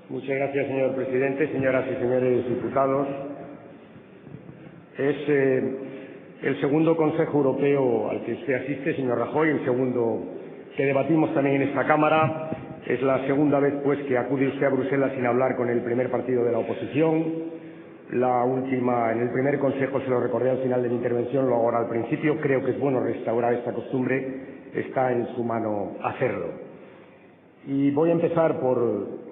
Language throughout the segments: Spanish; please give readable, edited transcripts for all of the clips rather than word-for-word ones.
Muchas gracias, señor presidente, señoras y señores diputados. Es el segundo Consejo Europeo al que usted asiste, señor Rajoy, el segundo que debatimos también en esta Cámara. Es la segunda vez, pues, que acude usted a Bruselas sin hablar con el primer partido de la oposición. La última, en el primer Consejo, se lo recordé al final de mi intervención, lo hago ahora al principio. Creo que es bueno restaurar esta costumbre. Está en su mano hacerlo. Y voy a empezar por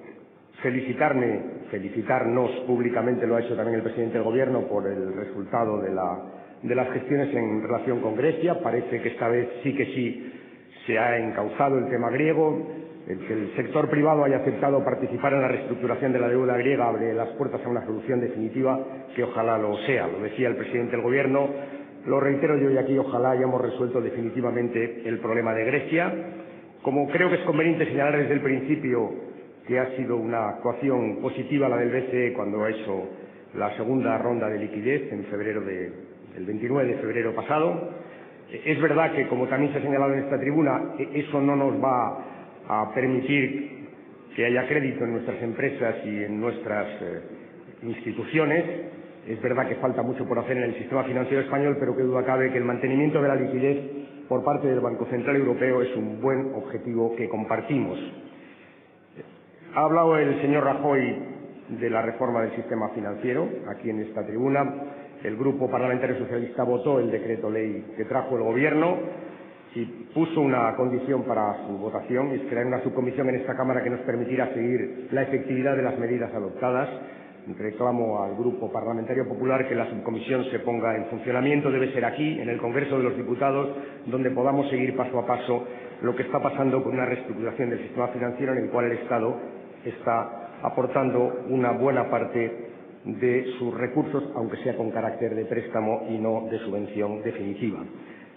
felicitarnos públicamente, lo ha hecho también el presidente del Gobierno, por el resultado de las gestiones en relación con Grecia. Parece que esta vez sí que sí se ha encauzado el tema griego. El que el sector privado haya aceptado participar en la reestructuración de la deuda griega abre las puertas a una solución definitiva que ojalá lo sea. Lo decía el presidente del Gobierno, lo reitero yo hoy aquí, ojalá hayamos resuelto definitivamente el problema de Grecia. Como creo que es conveniente señalar desde el principio que ha sido una actuación positiva la del BCE cuando ha hecho la segunda ronda de liquidez en el 29 de febrero pasado. Es verdad que, como también se ha señalado en esta tribuna, eso no nos va a permitir que haya crédito en nuestras empresas y en nuestras instituciones. Es verdad que falta mucho por hacer en el sistema financiero español, pero qué duda cabe que el mantenimiento de la liquidez por parte del Banco Central Europeo es un buen objetivo que compartimos. Ha hablado el señor Rajoy de la reforma del sistema financiero aquí en esta tribuna. El Grupo Parlamentario Socialista votó el decreto ley que trajo el Gobierno y puso una condición para su votación, y es crear una subcomisión en esta Cámara que nos permitirá seguir la efectividad de las medidas adoptadas. Reclamo al Grupo Parlamentario Popular que la subcomisión se ponga en funcionamiento. Debe ser aquí, en el Congreso de los Diputados, donde podamos seguir paso a paso lo que está pasando con una reestructuración del sistema financiero en el cual el Estado está aportando una buena parte de sus recursos, aunque sea con carácter de préstamo y no de subvención definitiva.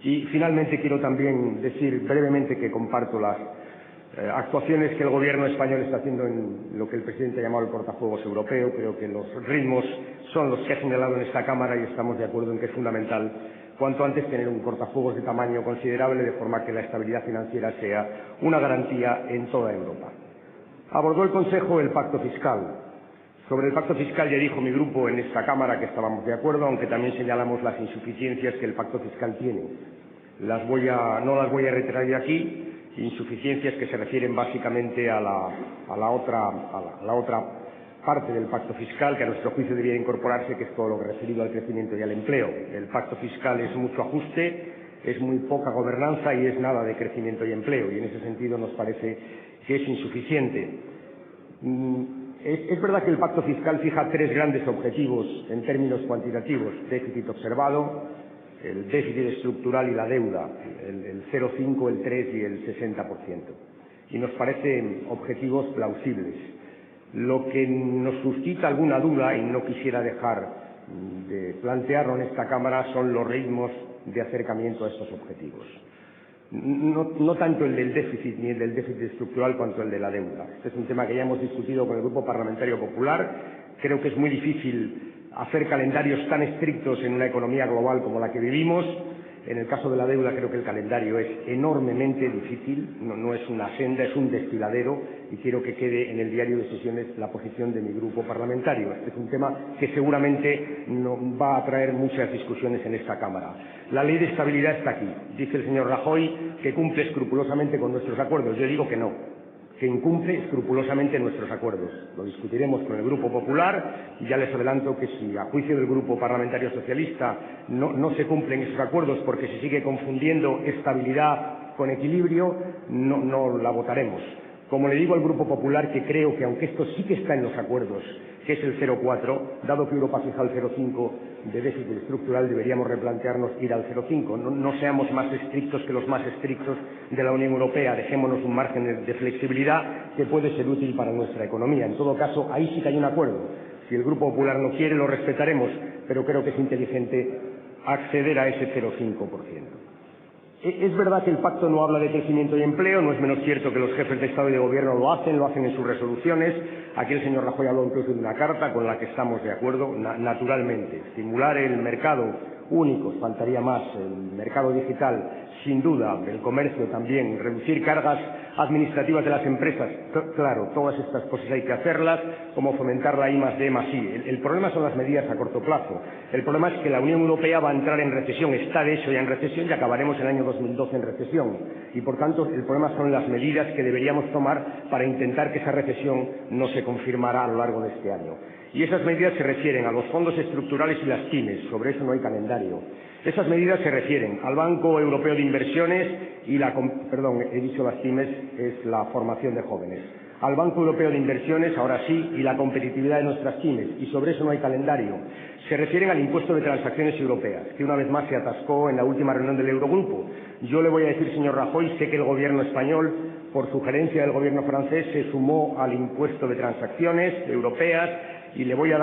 Y finalmente quiero también decir brevemente que comparto las actuaciones que el Gobierno español está haciendo en lo que el presidente ha llamado el cortafuegos europeo. Creo que los ritmos son los que ha señalado en esta Cámara y estamos de acuerdo en que es fundamental cuanto antes tener un cortafuegos de tamaño considerable, de forma que la estabilidad financiera sea una garantía en toda Europa. Abordó el Consejo el pacto fiscal. Sobre el pacto fiscal ya dijo mi grupo en esta Cámara que estábamos de acuerdo, aunque también señalamos las insuficiencias que el pacto fiscal tiene. No las voy a reiterar yo aquí, insuficiencias que se refieren básicamente a la otra parte del pacto fiscal, que a nuestro juicio debiera incorporarse, que es todo lo referido al crecimiento y al empleo. El pacto fiscal es mucho ajuste, es muy poca gobernanza y es nada de crecimiento y empleo, y en ese sentido nos parece que es insuficiente. Es verdad que el pacto fiscal fija tres grandes objetivos en términos cuantitativos: déficit observado, el déficit estructural y la deuda, el 0,5, el 3 y el 60%. Y nos parecen objetivos plausibles. Lo que nos suscita alguna duda, y no quisiera dejar de plantearlo en esta Cámara, son los ritmos de acercamiento a estos objetivos. No tanto el del déficit ni el del déficit estructural cuanto el de la deuda. Este es un tema que ya hemos discutido con el Grupo Parlamentario Popular. Creo que es muy difícil hacer calendarios tan estrictos en una economía global como la que vivimos. En el caso de la deuda creo que el calendario es enormemente difícil, no es una senda, es un desfiladero, y quiero que quede en el diario de sesiones la posición de mi grupo parlamentario. Este es un tema que seguramente no va a traer muchas discusiones en esta Cámara. La ley de estabilidad está aquí. Dice el señor Rajoy que cumple escrupulosamente con nuestros acuerdos. Yo digo que no, que incumple escrupulosamente nuestros acuerdos. Lo discutiremos con el Grupo Popular y ya les adelanto que si a juicio del Grupo Parlamentario Socialista no se cumplen esos acuerdos porque se sigue confundiendo estabilidad con equilibrio, no la votaremos. Como le digo al Grupo Popular, que creo que aunque esto sí que está en los acuerdos, que es el 0,4, dado que Europa fija el 0,5 de déficit estructural, deberíamos replantearnos ir al 0,5. No seamos más estrictos que los más estrictos de la Unión Europea. Dejémonos un margen de flexibilidad que puede ser útil para nuestra economía. En todo caso, ahí sí que hay un acuerdo. Si el Grupo Popular no quiere, lo respetaremos, pero creo que es inteligente acceder a ese 0,5%. Es verdad que el pacto no habla de crecimiento y empleo, no es menos cierto que los jefes de Estado y de Gobierno lo hacen en sus resoluciones. Aquí el señor Rajoy habló incluso de una carta con la que estamos de acuerdo, naturalmente. Estimular el mercado únicos, faltaría más, el mercado digital, sin duda, el comercio también, reducir cargas administrativas de las empresas, claro, todas estas cosas hay que hacerlas, como fomentar la I+D+I. El problema son las medidas a corto plazo. El problema es que la Unión Europea va a entrar en recesión, está de hecho ya en recesión y acabaremos el año 2012 en recesión. Y por tanto, el problema son las medidas que deberíamos tomar para intentar que esa recesión no se confirmara a lo largo de este año. Y esas medidas se refieren a los fondos estructurales y las pymes, sobre eso no hay calendario. Esas medidas se refieren al Banco Europeo de Inversiones y he dicho las pymes, es la formación de jóvenes. Al Banco Europeo de Inversiones, ahora sí, y la competitividad de nuestras pymes, y sobre eso no hay calendario. Se refieren al impuesto de transacciones europeas, que una vez más se atascó en la última reunión del Eurogrupo. Yo le voy a decir, señor Rajoy, sé que el gobierno español, por sugerencia del gobierno francés, se sumó al impuesto de transacciones europeas y le voy a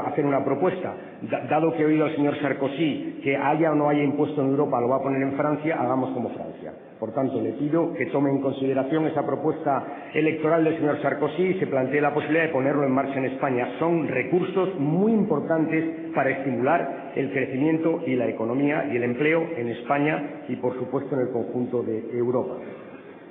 hacer una propuesta. Dado que he oído al señor Sarkozy que haya o no haya impuesto en Europa, lo va a poner en Francia, hagamos como Francia. Por tanto, le pido que tome en consideración esa propuesta electoral del señor Sarkozy y se plantee la posibilidad de ponerlo en marcha en España. Son recursos muy importantes para estimular el crecimiento y la economía y el empleo en España y, por supuesto, en el conjunto de Europa.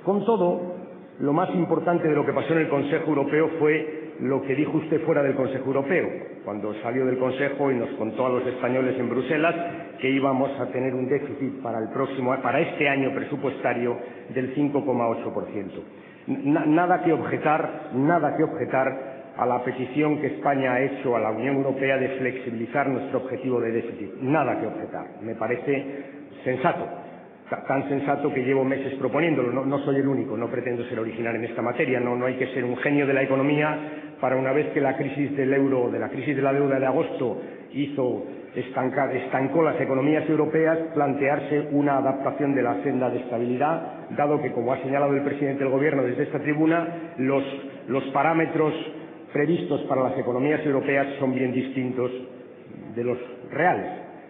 Con todo, lo más importante de lo que pasó en el Consejo Europeo fue lo que dijo usted fuera del Consejo Europeo, cuando salió del Consejo y nos contó a los españoles en Bruselas que íbamos a tener un déficit para este año presupuestario del 5,8%. Nada que objetar a la petición que España ha hecho a la Unión Europea de flexibilizar nuestro objetivo de déficit. Nada que objetar. Me parece sensato. Tan sensato que llevo meses proponiéndolo. No soy el único, no pretendo ser original en esta materia. No hay que ser un genio de la economía para, una vez que la crisis del euro, de la crisis de la deuda de agosto estancó las economías europeas, plantearse una adaptación de la senda de estabilidad, dado que, como ha señalado el presidente del Gobierno desde esta tribuna, los parámetros previstos para las economías europeas son bien distintos de los reales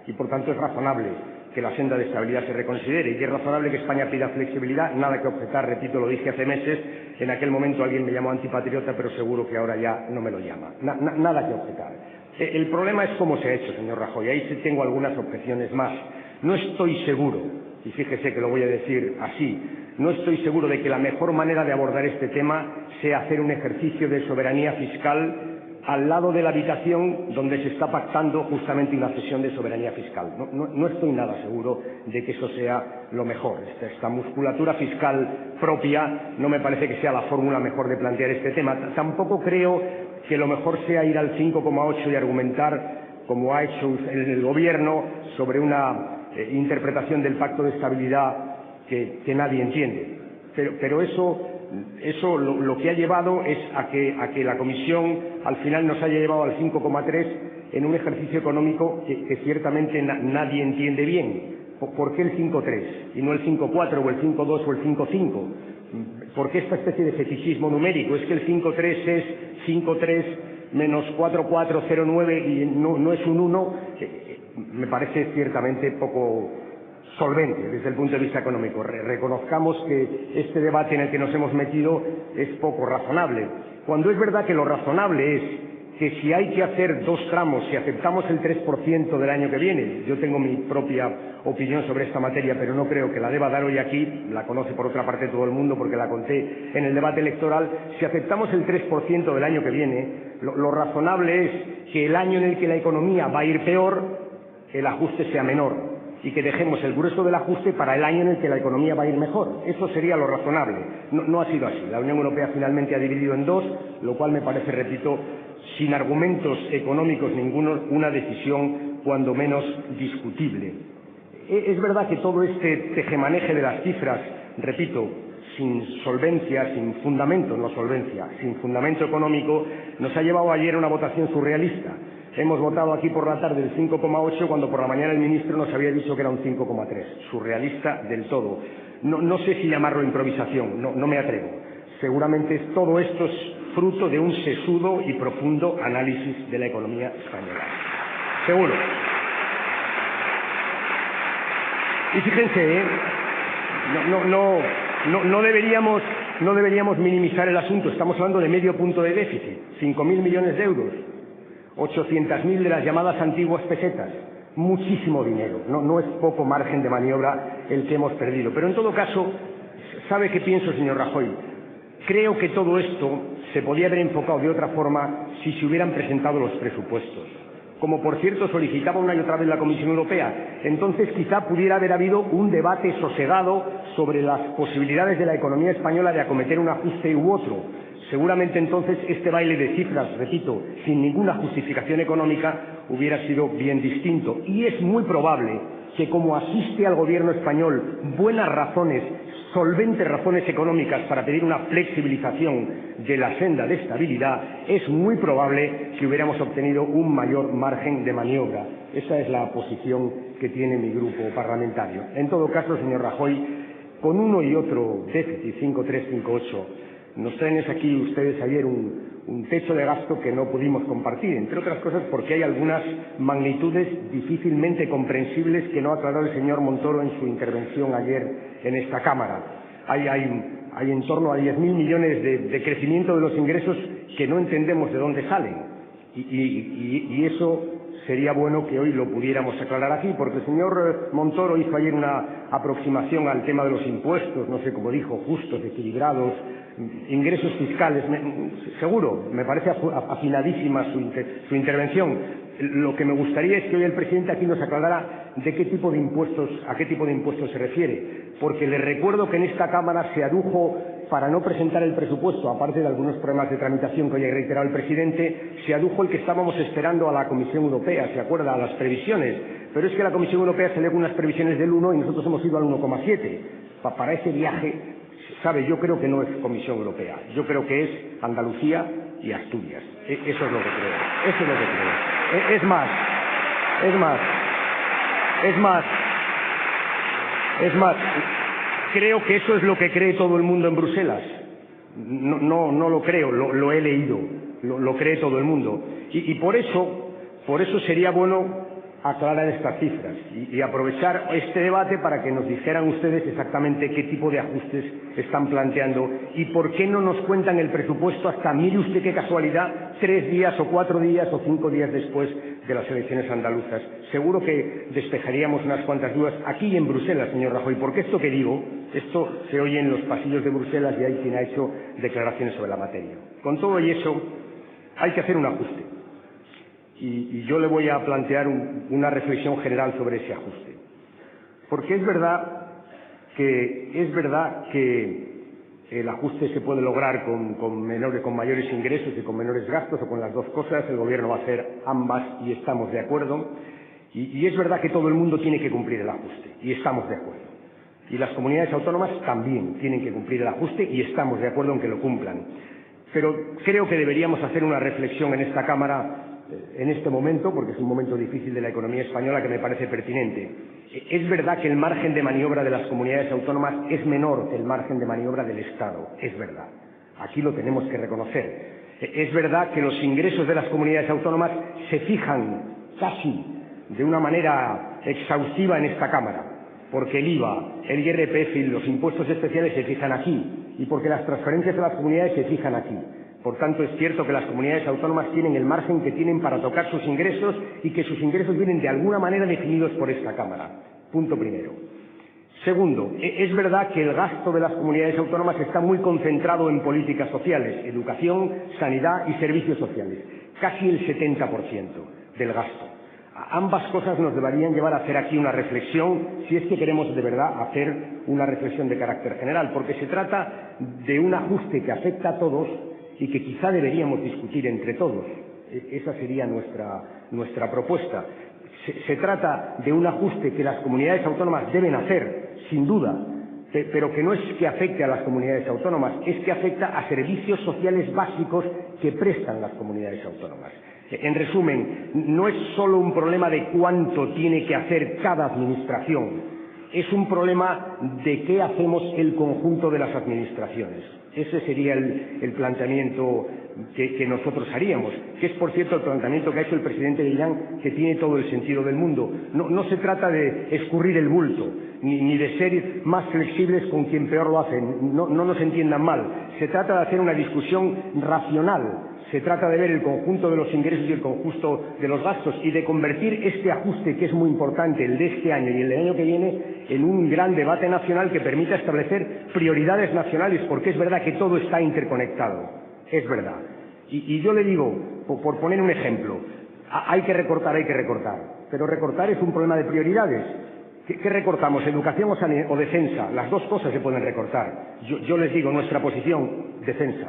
y, por tanto, es razonable que la senda de estabilidad se reconsidere y que es razonable que España pida flexibilidad. Nada que objetar, repito, lo dije hace meses. En aquel momento alguien me llamó antipatriota, pero seguro que ahora ya no me lo llama. Nada que objetar. El problema es cómo se ha hecho, señor Rajoy. Ahí sí tengo algunas objeciones más. No estoy seguro, y fíjese que lo voy a decir así, no estoy seguro de que la mejor manera de abordar este tema sea hacer un ejercicio de soberanía fiscal al lado de la habitación donde se está pactando justamente una cesión de soberanía fiscal. No estoy nada seguro de que eso sea lo mejor. Esta musculatura fiscal propia no me parece que sea la fórmula mejor de plantear este tema. Tampoco creo que lo mejor sea ir al 5,8 y argumentar, como ha hecho el Gobierno, sobre una interpretación del Pacto de Estabilidad que nadie entiende. Pero eso lo que ha llevado es a que la Comisión al final nos haya llevado al 5,3 en un ejercicio económico que ciertamente nadie entiende bien. ¿Por qué el 5,3 y no el 5,4 o el 5,2 o el 5,5? ¿Por qué esta especie de fetichismo numérico? Es que el 5,3 es 5,3 menos 4,409 y no es un 1. Me parece ciertamente poco solvente desde el punto de vista económico. Reconozcamos que este debate en el que nos hemos metido es poco razonable, cuando es verdad que lo razonable es que si hay que hacer dos tramos, si aceptamos el 3% del año que viene, yo tengo mi propia opinión sobre esta materia, pero no creo que la deba dar hoy aquí, la conoce por otra parte todo el mundo porque la conté en el debate electoral. Si aceptamos el 3% del año que viene, lo razonable es que el año en el que la economía va a ir peor, el ajuste sea menor, y que dejemos el grueso del ajuste para el año en el que la economía va a ir mejor. Eso sería lo razonable. No ha sido así. La Unión Europea finalmente ha dividido en dos, lo cual me parece, repito, sin argumentos económicos ninguno, una decisión cuando menos discutible. Es verdad que todo este tejemaneje de las cifras, repito, sin solvencia, sin fundamento, no solvencia, sin fundamento económico, nos ha llevado ayer a una votación surrealista. Hemos votado aquí por la tarde el 5,8 cuando por la mañana el ministro nos había dicho que era un 5,3. Surrealista del todo. No sé si llamarlo improvisación, no me atrevo. Seguramente todo esto es fruto de un sesudo y profundo análisis de la economía española. Seguro. Y fíjense, no deberíamos minimizar el asunto. Estamos hablando de medio punto de déficit, 5.000 millones de euros. 800.000 de las llamadas antiguas pesetas. muchísimo dinero. No es poco margen de maniobra el que hemos perdido. Pero en todo caso, ¿sabe qué pienso, señor Rajoy? Creo que todo esto se podía haber enfocado de otra forma si se hubieran presentado los presupuestos, como por cierto solicitaba una y otra vez la Comisión Europea. Entonces quizá pudiera haber habido un debate sosegado sobre las posibilidades de la economía española de acometer un ajuste u otro. Seguramente entonces este baile de cifras, repito, sin ninguna justificación económica, hubiera sido bien distinto. Y es muy probable que, como asiste al Gobierno español buenas razones, solventes razones económicas para pedir una flexibilización de la senda de estabilidad, es muy probable que hubiéramos obtenido un mayor margen de maniobra. Esa es la posición que tiene mi grupo parlamentario. En todo caso, señor Rajoy, con uno y otro déficit 5,358, nos traen aquí ustedes ayer un techo de gasto que no pudimos compartir, entre otras cosas porque hay algunas magnitudes difícilmente comprensibles que no ha aclarado el señor Montoro en su intervención ayer en esta Cámara. Hay en torno a 10.000 millones de crecimiento de los ingresos que no entendemos de dónde salen. Y eso sería bueno que hoy lo pudiéramos aclarar aquí, porque el señor Montoro hizo ayer una aproximación al tema de los impuestos, no sé cómo dijo, justos, equilibrados, ingresos fiscales. Seguro, me parece afinadísima su intervención. Lo que me gustaría es que hoy el presidente aquí nos aclarara a qué tipo de impuestos se refiere, porque le recuerdo que en esta Cámara se adujo, para no presentar el presupuesto, aparte de algunos problemas de tramitación que hoy ha reiterado el presidente, se adujo el que estábamos esperando a la Comisión Europea, ¿se acuerda?, a las previsiones. Pero es que la Comisión Europea salió con unas previsiones del 1 y nosotros hemos ido al 1,7. Para ese viaje, sabe, yo creo que no es Comisión Europea, yo creo que es Andalucía y Asturias. Eso es lo que creo, eso es lo que creo. Es más, creo que eso es lo que cree todo el mundo en Bruselas. No lo creo, lo he leído, lo cree todo el mundo. Y por eso sería bueno aclarar estas cifras y aprovechar este debate para que nos dijeran ustedes exactamente qué tipo de ajustes están planteando y por qué no nos cuentan el presupuesto hasta, mire usted qué casualidad, 3 días o 4 días o 5 días después de las elecciones andaluzas. Seguro que despejaríamos unas cuantas dudas aquí y en Bruselas, señor Rajoy, porque esto que digo, esto se oye en los pasillos de Bruselas y hay quien ha hecho declaraciones sobre la materia. Con todo y eso, hay que hacer un ajuste. Y yo le voy a plantear una reflexión general sobre ese ajuste. Porque es verdad que el ajuste se puede lograr con mayores ingresos y con menores gastos, o con las dos cosas. El Gobierno va a hacer ambas y estamos de acuerdo. Y es verdad que todo el mundo tiene que cumplir el ajuste y estamos de acuerdo. Y las comunidades autónomas también tienen que cumplir el ajuste y estamos de acuerdo en que lo cumplan. Pero creo que deberíamos hacer una reflexión en esta Cámara en este momento, porque es un momento difícil de la economía española que me parece pertinente. Es verdad que el margen de maniobra de las comunidades autónomas es menor que el margen de maniobra del Estado, es verdad. Aquí lo tenemos que reconocer. Es verdad que los ingresos de las comunidades autónomas se fijan casi de una manera exhaustiva en esta Cámara, porque el IVA, el IRPF y los impuestos especiales se fijan aquí, y porque las transferencias a las comunidades se fijan aquí. Por tanto, es cierto que las comunidades autónomas tienen el margen que tienen para tocar sus ingresos y que sus ingresos vienen de alguna manera definidos por esta Cámara. Punto primero. Segundo, es verdad que el gasto de las comunidades autónomas está muy concentrado en políticas sociales, educación, sanidad y servicios sociales. Casi el 70% del gasto. Ambas cosas nos deberían llevar a hacer aquí una reflexión, si es que queremos de verdad hacer una reflexión de carácter general, porque se trata de un ajuste que afecta a todos y que quizá deberíamos discutir entre todos. Esa sería nuestra propuesta. Se trata de un ajuste que las comunidades autónomas deben hacer, sin duda, pero que no es que afecte a las comunidades autónomas, es que afecta a servicios sociales básicos que prestan las comunidades autónomas. En resumen, no es solo un problema de cuánto tiene que hacer cada administración, es un problema de qué hacemos el conjunto de las administraciones. Ese sería el planteamiento que nosotros haríamos, que es, por cierto, el planteamiento que ha hecho el presidente de Irán, que tiene todo el sentido del mundo. No se trata de escurrir el bulto, ni de ser más flexibles con quien peor lo hace. No nos entiendan mal. Se trata de hacer una discusión racional Se trata de ver el conjunto de los ingresos y el conjunto de los gastos y de convertir este ajuste, que es muy importante, el de este año y el del año que viene, en un gran debate nacional que permita establecer prioridades nacionales, porque es verdad que todo está interconectado. Es verdad. Y yo le digo, por poner un ejemplo, hay que recortar, pero recortar es un problema de prioridades. ¿Qué recortamos? ¿Educación o defensa? Las dos cosas se pueden recortar. Yo les digo, nuestra posición, defensa,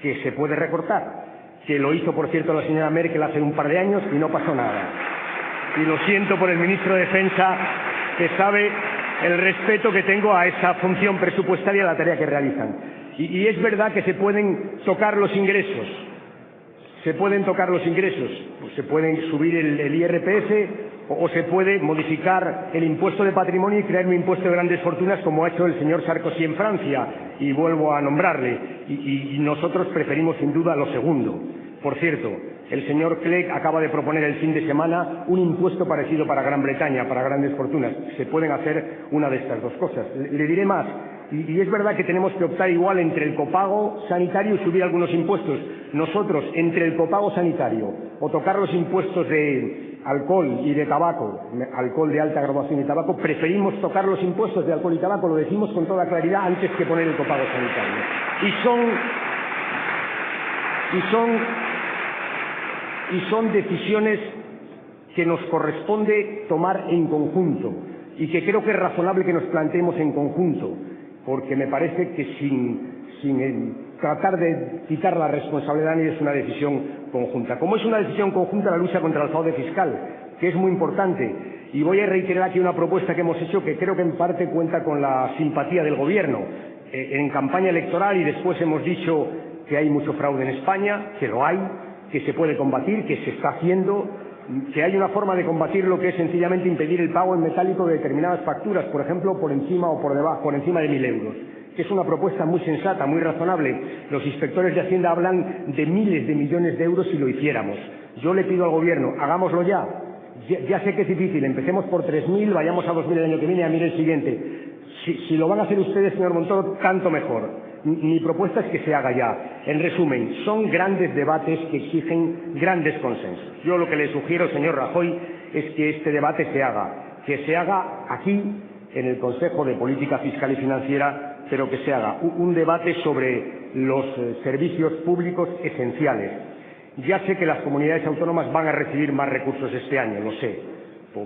que se puede recortar, que lo hizo, por cierto, la señora Merkel hace un par de años y no pasó nada. Y lo siento por el ministro de Defensa, que sabe el respeto que tengo a esa función presupuestaria y a la tarea que realizan. Y es verdad que se pueden tocar los ingresos. Pues se pueden subir el IRPF o se puede modificar el impuesto de patrimonio y crear un impuesto de grandes fortunas, como ha hecho el señor Sarkozy en Francia, y vuelvo a nombrarle. Y nosotros preferimos sin duda lo segundo. Por cierto, el señor Clegg acaba de proponer el fin de semana un impuesto parecido para Gran Bretaña, para grandes fortunas. Se pueden hacer una de estas dos cosas. Le diré más. Y es verdad que tenemos que optar igual entre el copago sanitario y subir algunos impuestos. Nosotros, entre el copago sanitario o tocar los impuestos de alcohol y de tabaco, alcohol de alta graduación y tabaco, preferimos tocar los impuestos de alcohol y tabaco, lo decimos con toda claridad, antes que poner el copago sanitario. Y son decisiones que nos corresponde tomar en conjunto y que creo que es razonable que nos planteemos en conjunto, porque me parece que sin tratar de quitar la responsabilidad a nadie es una decisión conjunta. Como es una decisión conjunta la lucha contra el fraude fiscal, que es muy importante, y voy a reiterar aquí una propuesta que hemos hecho que creo que en parte cuenta con la simpatía del Gobierno. En campaña electoral y después hemos dicho que hay mucho fraude en España, que lo hay, que se puede combatir, que se está haciendo, que hay una forma de combatirlo que es sencillamente impedir el pago en metálico de determinadas facturas, por ejemplo, por encima o por debajo, por encima de 1.000 euros. Que es una propuesta muy sensata, muy razonable. Los inspectores de Hacienda hablan de miles de millones de euros si lo hiciéramos. Yo le pido al Gobierno, hagámoslo ya. Ya sé que es difícil, empecemos por 3.000, vayamos a 2.000 el año que viene y a 1.000 el siguiente. Si lo van a hacer ustedes, señor Montoro, tanto mejor. Mi propuesta es que se haga ya. En resumen, son grandes debates que exigen grandes consensos. Yo lo que le sugiero, señor Rajoy, es que este debate que se haga aquí, en el Consejo de Política Fiscal y Financiera, pero que se haga un debate sobre los servicios públicos esenciales. Ya sé que las comunidades autónomas van a recibir más recursos este año, lo sé,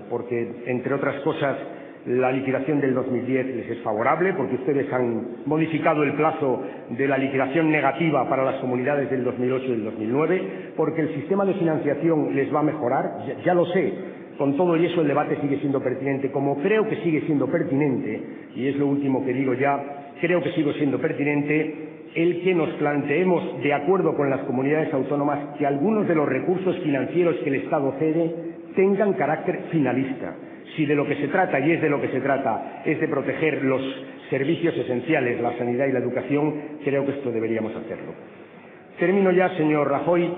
porque, entre otras cosas, la liquidación del 2010 les es favorable, porque ustedes han modificado el plazo de la liquidación negativa para las comunidades del 2008 y del 2009, porque el sistema de financiación les va a mejorar, ya lo sé. Con todo y eso el debate sigue siendo pertinente, como creo que sigue siendo pertinente, y es lo último que digo ya, creo que sigue siendo pertinente el que nos planteemos, de acuerdo con las comunidades autónomas, que algunos de los recursos financieros que el Estado cede tengan carácter finalista. Si de lo que se trata, y es de lo que se trata, es de proteger los servicios esenciales, la sanidad y la educación, creo que esto deberíamos hacerlo. Termino ya, señor Rajoy.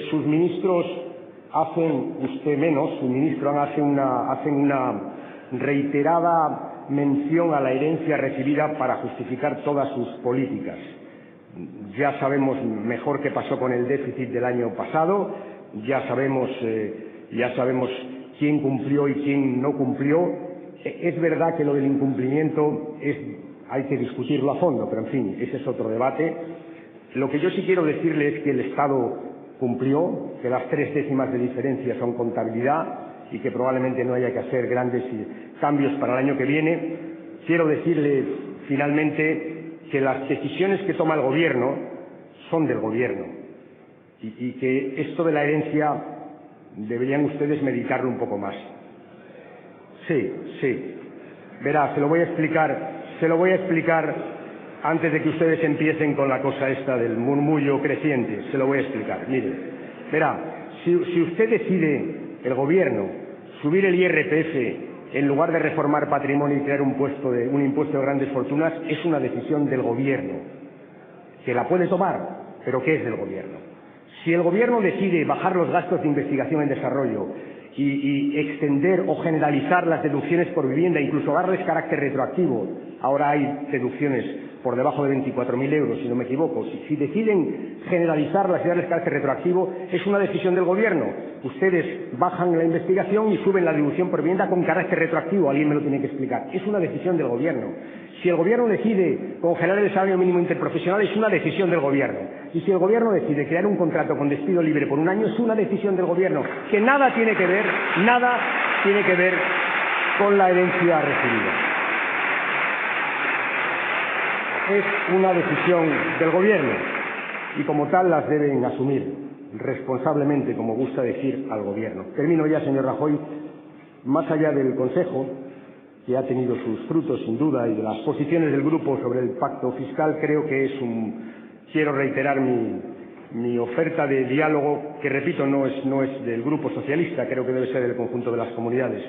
Sus ministros hacen, usted menos, su ministro hacen una reiterada mención a la herencia recibida para justificar todas sus políticas. Ya sabemos mejor qué pasó con el déficit del año pasado, ya sabemos quién cumplió y quién no cumplió. Es verdad que lo del incumplimiento hay que discutirlo a fondo, pero en fin, ese es otro debate. Lo que yo sí quiero decirle es que el Estado cumplió, que las 3 décimas de diferencia son contabilidad y que probablemente no haya que hacer grandes cambios para el año que viene. Quiero decirle finalmente que las decisiones que toma el Gobierno son del Gobierno y que esto de la herencia deberían ustedes meditarlo un poco más. Sí. Verá, se lo voy a explicar antes de que ustedes empiecen con la cosa esta del murmullo creciente. Se lo voy a explicar. Mire, verá, si usted decide, el Gobierno, subir el IRPF en lugar de reformar patrimonio y crear un impuesto de grandes fortunas, es una decisión del Gobierno, que la puede tomar, pero que es del Gobierno. Si el Gobierno decide bajar los gastos de investigación en desarrollo y extender o generalizar las deducciones por vivienda, incluso darles carácter retroactivo, ahora hay deducciones por debajo de 24.000 euros, si no me equivoco. Si deciden generalizarlas y darles carácter retroactivo, es una decisión del Gobierno. Ustedes bajan la investigación y suben la deducción por vivienda con carácter retroactivo. Alguien me lo tiene que explicar. Es una decisión del Gobierno. Si el Gobierno decide congelar el salario mínimo interprofesional, es una decisión del Gobierno. Y si el Gobierno decide crear un contrato con despido libre por un año, es una decisión del Gobierno, que nada tiene que ver con la herencia recibida. Es una decisión del Gobierno y como tal las deben asumir responsablemente, como gusta decir al Gobierno. Termino ya, señor Rajoy. Más allá del Consejo, que ha tenido sus frutos sin duda, y de las posiciones del Grupo sobre el pacto fiscal, creo que quiero reiterar mi oferta de diálogo, que repito, no es del Grupo Socialista, creo que debe ser del conjunto de las comunidades.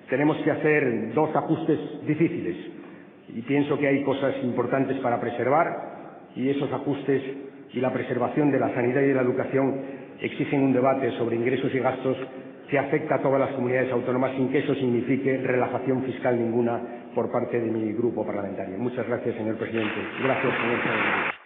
Tenemos que hacer dos ajustes difíciles y pienso que hay cosas importantes para preservar, y esos ajustes y la preservación de la sanidad y de la educación exigen un debate sobre ingresos y gastos que afecta a todas las comunidades autónomas, sin que eso signifique relajación fiscal ninguna por parte de mi grupo parlamentario. Muchas gracias, señor presidente. Gracias, señor presidente.